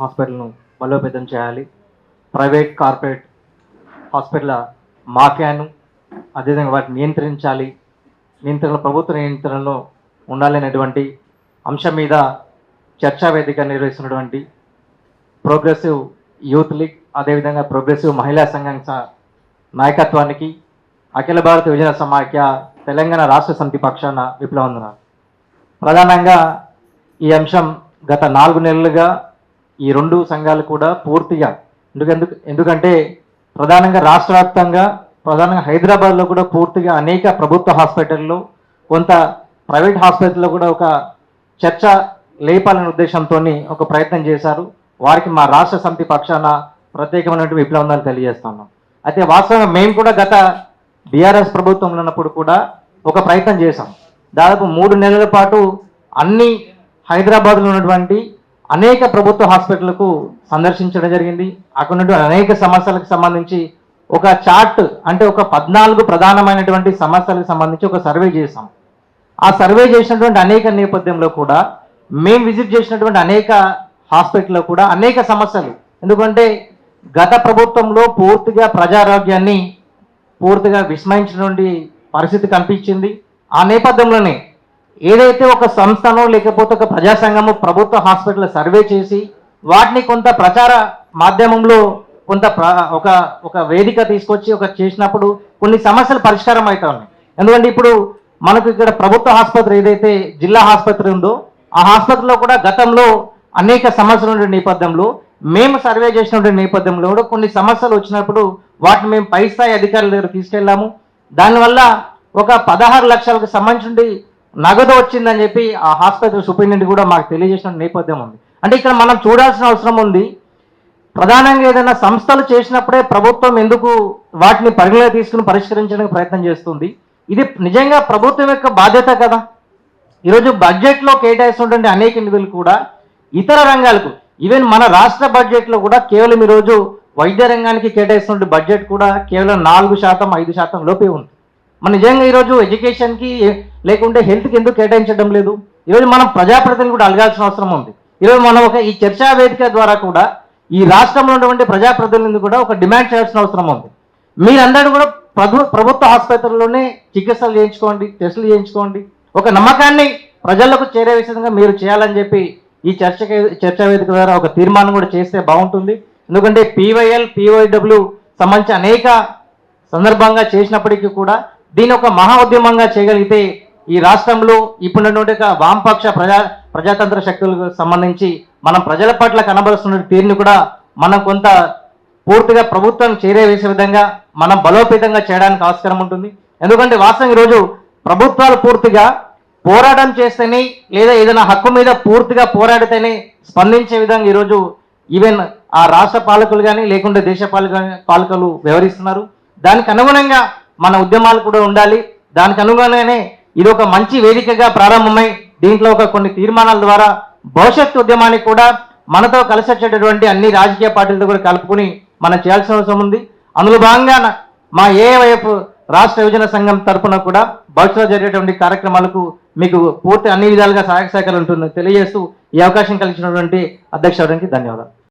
హాస్పిటల్ను బలోపేతం చేయాలి. Private corporate hospital మాఫియాను అదేవిధంగా వాటిని నియంత్రించాలి. ప్రభుత్వ నియంత్రణలో ఉండాలనేటువంటి అంశం మీద చర్చా వేదిక నిర్వహిస్తున్నటువంటి ప్రోగ్రెసివ్ యూత్ లీగ్ అదేవిధంగా ప్రోగ్రెసివ్ మహిళా సంఘం నాయకత్వానికి అఖిల భారత యువజన సమాఖ్య తెలంగాణ రాష్ట్ర సమితి పక్షాన విప్లవందనాలు. ప్రధానంగా ఈ అంశం గత 4 నెలలుగా ఈ 2 సంఘాలు కూడా పూర్తిగా ఎందుకంటే ప్రధానంగా రాష్ట్ర వ్యాప్తంగా ప్రధానంగా హైదరాబాద్లో కూడా పూర్తిగా అనేక ప్రభుత్వ హాస్పిటల్లో కొంత ప్రైవేట్ హాస్పిటల్లో కూడా ఒక చర్చ లేపాలనే ఉద్దేశంతో ఒక ప్రయత్నం చేశారు. వారికి మా రాష్ట్ర సమితి పక్షాన ప్రత్యేకమైనటువంటి విప్లవందాలు తెలియజేస్తున్నాం. అయితే వాస్తవంగా మేము కూడా గత బీఆర్ఎస్ ప్రభుత్వంలో ఉన్నప్పుడు కూడా ఒక ప్రయత్నం చేశాం. దాదాపు 3 నెలల పాటు అన్ని హైదరాబాద్లో ఉన్నటువంటి అనేక ప్రభుత్వ హాస్పిటళ్లకు సందర్శించడం జరిగింది. అక్కడ ఉన్నటువంటి అనేక సమస్యలకు సంబంధించి ఒక చార్ట్ అంటే ఒక 14 ప్రధానమైనటువంటి సమస్యలకు సంబంధించి ఒక సర్వే చేశాం. ఆ సర్వే చేసినటువంటి అనేక నేపథ్యంలో కూడా మేము విజిట్ చేసినటువంటి అనేక హాస్పిటల్లో కూడా అనేక సమస్యలు, ఎందుకంటే గత ప్రభుత్వంలో పూర్తిగా ప్రజారోగ్యాన్ని పూర్తిగా విస్మరించినటువంటి పరిస్థితి కనిపించింది. ఆ నేపథ్యంలోనే ఏదైతే ఒక సంస్థనో లేకపోతే ఒక ప్రజా సంఘము ప్రభుత్వ హాస్పిటల్ సర్వే చేసి వాటిని కొంత ప్రచార మాధ్యమంలో కొంత ఒక వేదిక తీసుకొచ్చి చేసినప్పుడు కొన్ని సమస్యలు పరిష్కారం అవుతా ఉన్నాయి. ఎందుకంటే ఇప్పుడు మనకు ఇక్కడ ప్రభుత్వ ఆసుపత్రి ఏదైతే జిల్లా ఆసుపత్రి ఉందో ఆ ఆసుపత్రిలో కూడా గతంలో అనేక సమస్యలు ఉండే నేపథ్యంలో మేము సర్వే చేసినటువంటి నేపథ్యంలో కూడా కొన్ని సమస్యలు వచ్చినప్పుడు వాటిని మేము పై స్థాయి అధికారుల దగ్గర తీసుకెళ్ళాము. దానివల్ల ఒక 16 లక్షలకు సంబంధించి నగదు వచ్చిందని చెప్పి ఆ హాస్పిటల్ సూపరింటెండెంట్ కూడా మాకు తెలియజేసిన నేపథ్యం ఉంది. అంటే ఇక్కడ మనం చూడాల్సిన అవసరం ఉంది. ప్రధానంగా ఏదైనా సంస్థలు చేసినప్పుడే ప్రభుత్వం ఎందుకు వాటిని పరిగణలో తీసుకుని పరిష్కరించడానికి ప్రయత్నం చేస్తుంది? ఇది నిజంగా ప్రభుత్వం యొక్క బాధ్యత కదా. ఈరోజు బడ్జెట్లో కేటాయిస్తున్నటువంటి అనేక నిధులు కూడా ఇతర రంగాలకు, ఈవెన్ మన రాష్ట్ర బడ్జెట్లో కూడా కేవలం ఈరోజు వైద్య రంగానికి కేటాయిస్తున్న బడ్జెట్ కూడా కేవలం 4%, 5% లోపే ఉంది. మన నిజంగా ఈరోజు ఎడ్యుకేషన్కి లేకుంటే హెల్త్కి ఎందుకు కేటాయించడం లేదు? ఈరోజు మనం ప్రజాప్రతినిధులు కూడా అడగాల్సిన అవసరం ఉంది. ఈరోజు మనం ఈ చర్చా వేదిక ద్వారా కూడా ఈ రాష్ట్రంలో ఉన్నటువంటి ప్రజాప్రతినిధులు కూడా ఒక డిమాండ్ చేయాల్సిన అవసరం ఉంది. మీరందరూ కూడా ప్రభుత్వ ఆసుపత్రుల్లోనే చికిత్సలు చేయించుకోండి, టెస్టులు చేయించుకోండి, ఒక నమ్మకాన్ని ప్రజలకు చేరే విధంగా మీరు చేయాలని చెప్పి ఈ చర్చా వేదిక ద్వారా ఒక తీర్మానం కూడా చేస్తే బాగుంటుంది. ఎందుకంటే PYL, PYW సంబంధించి అనేక సందర్భంగా చేసినప్పటికీ కూడా దీని ఒక మహా ఉద్యమంగా చేయగలిగితే ఈ రాష్ట్రంలో ఇప్పుడున్నటువంటి వామపక్ష ప్రజాతంత్ర శక్తులకు సంబంధించి మనం ప్రజల పట్ల కనబరుస్తున్న తీరుని కూడా మనం కొంత పూర్తిగా ప్రభుత్వం చేరే వేసే విధంగా మనం బలోపేతంగా చేయడానికి ఆస్కారం ఉంటుంది. ఎందుకంటే వాస్తవం ఈరోజు ప్రభుత్వాలు పూర్తిగా పోరాటం చేస్తేనే లేదా ఏదైనా హక్కు మీద పూర్తిగా పోరాడితేనే స్పందించే విధంగా ఈరోజు ఈవెన్ ఆ రాష్ట్ర పాలకులు కానీ లేకుంటే దేశ పాలకులు వ్యవహరిస్తున్నారు. దానికి అనుగుణంగా మన ఉద్యమాలు కూడా ఉండాలి. దానికి అనుగుణంగానే ఇది ఒక మంచి వేదికగా ప్రారంభమై దీంట్లో కొన్ని తీర్మానాల ద్వారా భవిష్యత్తు ఉద్యమానికి కూడా మనతో కలిసి వచ్చేటటువంటి అన్ని రాజకీయ పార్టీలతో కూడా కలుపుకొని మనం చేయాల్సిన అవసరం ఉంది. అందులో భాగంగా మా ఏవైఎఫ్ రాష్ట్ర యువజన సంఘం తరఫున కూడా భవిష్యత్తులో జరిగేటువంటి కార్యక్రమాలకు మీకు పూర్తి అన్ని విధాలుగా సహాయక సహకారం ఉంటుందని తెలియజేస్తూ ఈ అవకాశం కలిగినటువంటి అధ్యక్షుడికి ధన్యవాదాలు.